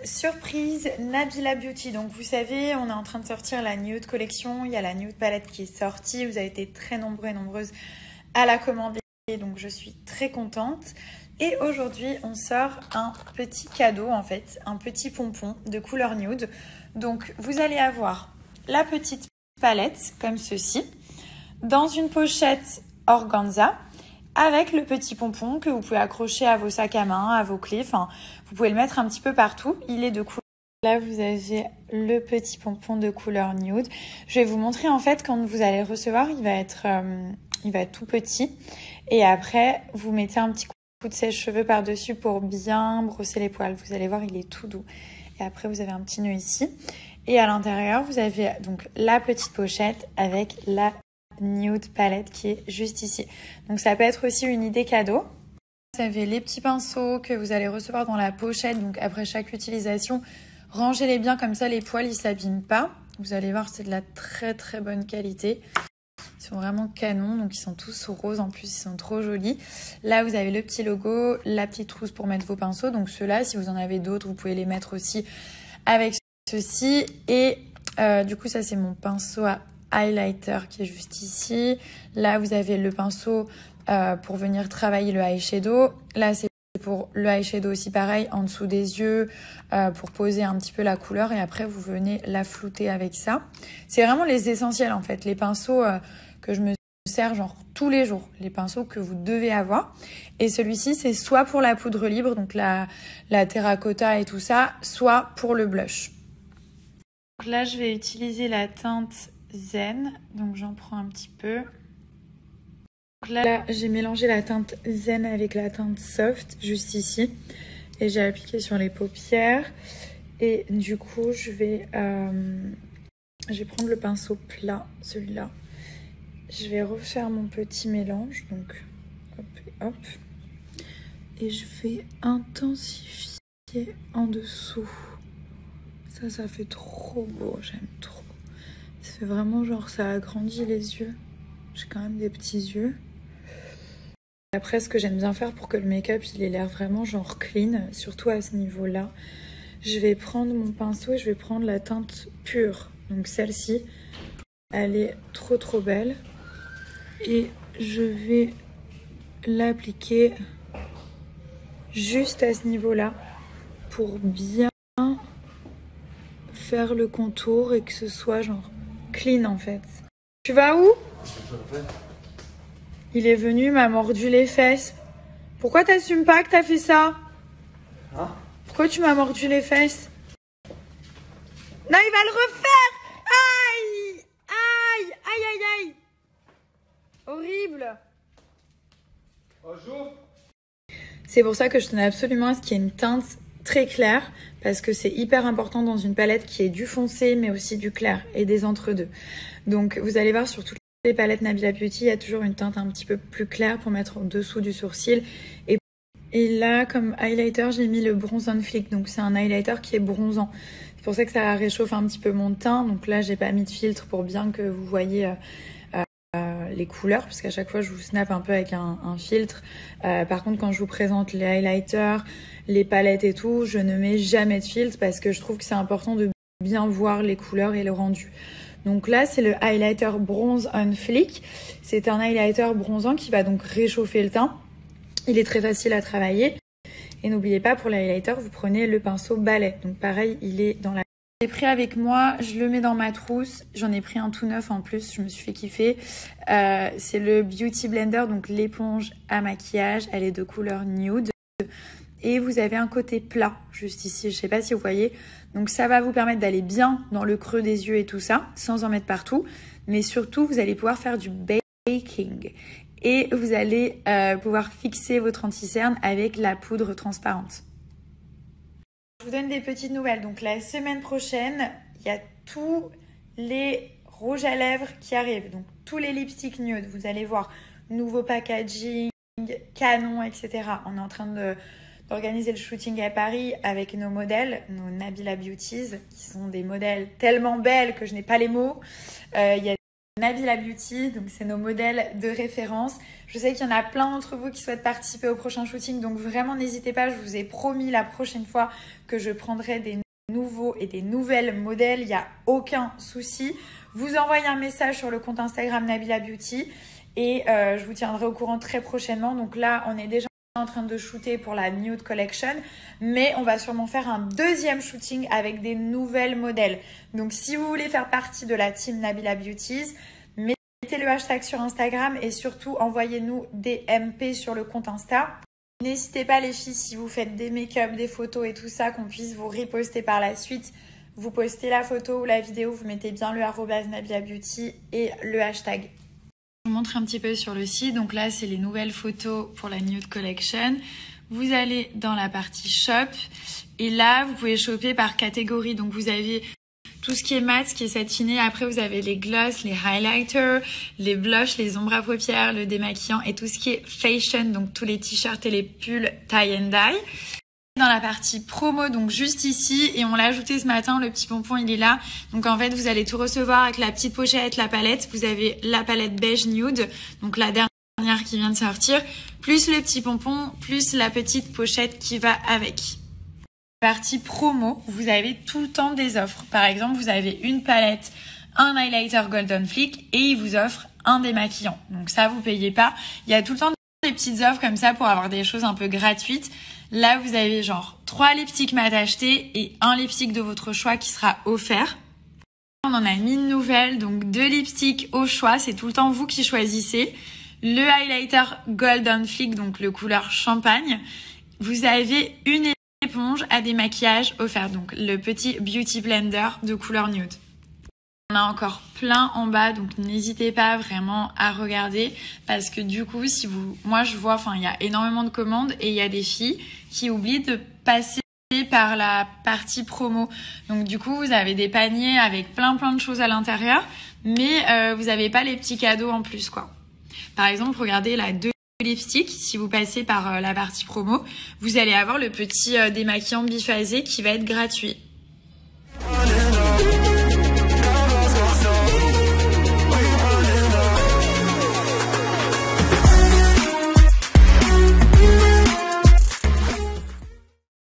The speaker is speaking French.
surprise Nabila Beauty. Donc vous savez, on est en train de sortir la Nude collection. Il y a la Nude palette qui est sortie. Vous avez été très nombreux et nombreuses à la commander. Donc je suis très contente. Et aujourd'hui, on sort un petit cadeau en fait. Un petit pompon de couleur nude. Donc vous allez avoir la petite palette comme ceci. Dans une pochette organza. Avec le petit pompon que vous pouvez accrocher à vos sacs à main, à vos clés. Enfin, vous pouvez le mettre un petit peu partout. Il est de couleur. Là, vous avez le petit pompon de couleur nude. Je vais vous montrer en fait quand vous allez le recevoir. Il va être tout petit. Et après, vous mettez un petit coup de sèche-cheveux par-dessus pour bien brosser les poils. Vous allez voir, il est tout doux. Et après, vous avez un petit nœud ici. Et à l'intérieur, vous avez donc la petite pochette avec la Nude palette qui est juste ici. Donc ça peut être aussi une idée cadeau. Vous avez les petits pinceaux que vous allez recevoir dans la pochette. Donc après chaque utilisation, rangez-les bien comme ça, les poils ils s'abîment pas. Vous allez voir, c'est de la très très bonne qualité. Ils sont vraiment canons, donc ils sont tous roses en plus, ils sont trop jolis. Là vous avez le petit logo, la petite trousse pour mettre vos pinceaux. Donc ceux-là, si vous en avez d'autres, vous pouvez les mettre aussi avec ceci. Et du coup ça c'est mon pinceau à highlighter qui est juste ici. Là vous avez le pinceau pour venir travailler le eyeshadow. Là c'est pour le eyeshadow aussi pareil en dessous des yeux pour poser un petit peu la couleur et après vous venez la flouter avec ça. C'est vraiment les essentiels en fait, les pinceaux que je me sers genre tous les jours, les pinceaux que vous devez avoir. Et celui-ci c'est soit pour la poudre libre, donc la terracotta et tout ça, soit pour le blush. Donc là je vais utiliser la teinte Zen, donc j'en prends un petit peu. Donc là j'ai mélangé la teinte Zen avec la teinte Soft juste ici et j'ai appliqué sur les paupières. Et du coup je vais prendre le pinceau plat, celui-là. Je vais refaire mon petit mélange, donc hop et hop. Et je vais intensifier en dessous. Ça fait trop beau, j'aime trop. C'est vraiment genre ça agrandit les yeux. J'ai quand même des petits yeux. Après, ce que j'aime bien faire pour que le make-up il ait l'air vraiment genre clean, surtout à ce niveau-là, je vais prendre mon pinceau et je vais prendre la teinte pure. Donc celle-ci, elle est trop trop belle. Et je vais l'appliquer juste à ce niveau-là pour bien faire le contour et que ce soit genre clean en fait. Tu vas où? Il est venu, m'a mordu les fesses. Pourquoi t'assumes pas que t'as fait ça? Hein? Pourquoi tu m'as mordu les fesses? Non, il va le refaire! Aïe! Aïe! Aïe aïe aïe! Horrible! Bonjour! C'est pour ça que je tenais absolument à ce qu'il y ait une teinte très claire parce que c'est hyper important dans une palette qui est du foncé mais aussi du clair et des entre-deux. Donc vous allez voir sur toutes les palettes Nabila Beauty, il y a toujours une teinte un petit peu plus claire pour mettre en dessous du sourcil. Et là, comme highlighter, j'ai mis le Bronze on Fleek. Donc c'est un highlighter qui est bronzant. C'est pour ça que ça réchauffe un petit peu mon teint. Donc là, j'ai pas mis de filtre pour bien que vous voyez les couleurs, parce qu'à chaque fois je vous snap un peu avec un filtre. Par contre, quand je vous présente les highlighters, les palettes et tout, je ne mets jamais de filtre parce que je trouve que c'est important de bien voir les couleurs et le rendu. Donc là, c'est le highlighter Bronze on Fleek. C'est un highlighter bronzant qui va donc réchauffer le teint. Il est très facile à travailler. Et n'oubliez pas, pour l'highlighter, vous prenez le pinceau balai. Donc pareil, il est dans la... J'ai pris avec moi, je le mets dans ma trousse. J'en ai pris un tout neuf en plus, je me suis fait kiffer. C'est le Beauty Blender, donc l'éponge à maquillage. Elle est de couleur nude. Et vous avez un côté plat, juste ici, je sais pas si vous voyez. Donc ça va vous permettre d'aller bien dans le creux des yeux et tout ça, sans en mettre partout. Mais surtout, vous allez pouvoir faire du baking. Et vous allez pouvoir fixer votre anti-cerne avec la poudre transparente. Je vous donne des petites nouvelles. Donc la semaine prochaine, il y a tous les rouges à lèvres qui arrivent. Donc tous les lipsticks nude. Vous allez voir, nouveau packaging, canon, etc. On est en train d'organiser le shooting à Paris avec nos modèles, nos Nabila Beauties, qui sont des modèles tellement belles que je n'ai pas les mots. Il y a Nabila Beauty, donc c'est nos modèles de référence. Je sais qu'il y en a plein d'entre vous qui souhaitent participer au prochain shooting, donc vraiment n'hésitez pas, je vous ai promis la prochaine fois que je prendrai des nouveaux et des nouvelles modèles, il n'y a aucun souci. Vous envoyez un message sur le compte Instagram Nabila Beauty et je vous tiendrai au courant très prochainement. Donc là, on est déjà en train de shooter pour la Nude Collection, mais on va sûrement faire un deuxième shooting avec des nouvelles modèles. Donc si vous voulez faire partie de la team Nabila Beauties, mettez le hashtag sur Instagram et surtout envoyez-nous des MP sur le compte Insta. N'hésitez pas les filles, si vous faites des make-up, des photos et tout ça, qu'on puisse vous reposter par la suite. Vous postez la photo ou la vidéo, vous mettez bien le @Nabila Beauty et le hashtag. Je vous montre un petit peu sur le site. Donc là, c'est les nouvelles photos pour la Nude Collection. Vous allez dans la partie shop et là, vous pouvez shopper par catégorie. Donc vous avez tout ce qui est mat, ce qui est satiné. Après, vous avez les gloss, les highlighters, les blushs, les ombres à paupières, le démaquillant et tout ce qui est fashion. Donc tous les t-shirts et les pulls tie and dye. Dans la partie promo, donc juste ici, et on l'a ajouté ce matin, le petit pompon il est là. Donc en fait vous allez tout recevoir avec la petite pochette, la palette. Vous avez la palette beige nude, donc la dernière qui vient de sortir, plus le petit pompon, plus la petite pochette qui va avec. Partie promo, vous avez tout le temps des offres. Par exemple, vous avez une palette, un highlighter Golden Flick et il vous offre un démaquillant. Donc ça, vous payez pas. Il y a tout le temps des petites offres comme ça pour avoir des choses un peu gratuites. Là, vous avez genre 3 lipsticks mat achetés et un lipstick de votre choix qui sera offert. On en a mis une nouvelle, donc 2 lipsticks au choix. C'est tout le temps vous qui choisissez. Le highlighter Golden Flick, donc le couleur champagne. Vous avez une éponge à démaquillage offert, donc le petit Beauty Blender de couleur nude. On a encore plein en bas, donc n'hésitez pas vraiment à regarder parce que du coup, moi je vois, il y a énormément de commandes et il y a des filles qui oublient de passer par la partie promo. Donc du coup, vous avez des paniers avec plein de choses à l'intérieur, mais vous n'avez pas les petits cadeaux en plus, quoi. Par exemple, regardez la 2 lipsticks, si vous passez par la partie promo, vous allez avoir le petit démaquillant biphasé qui va être gratuit.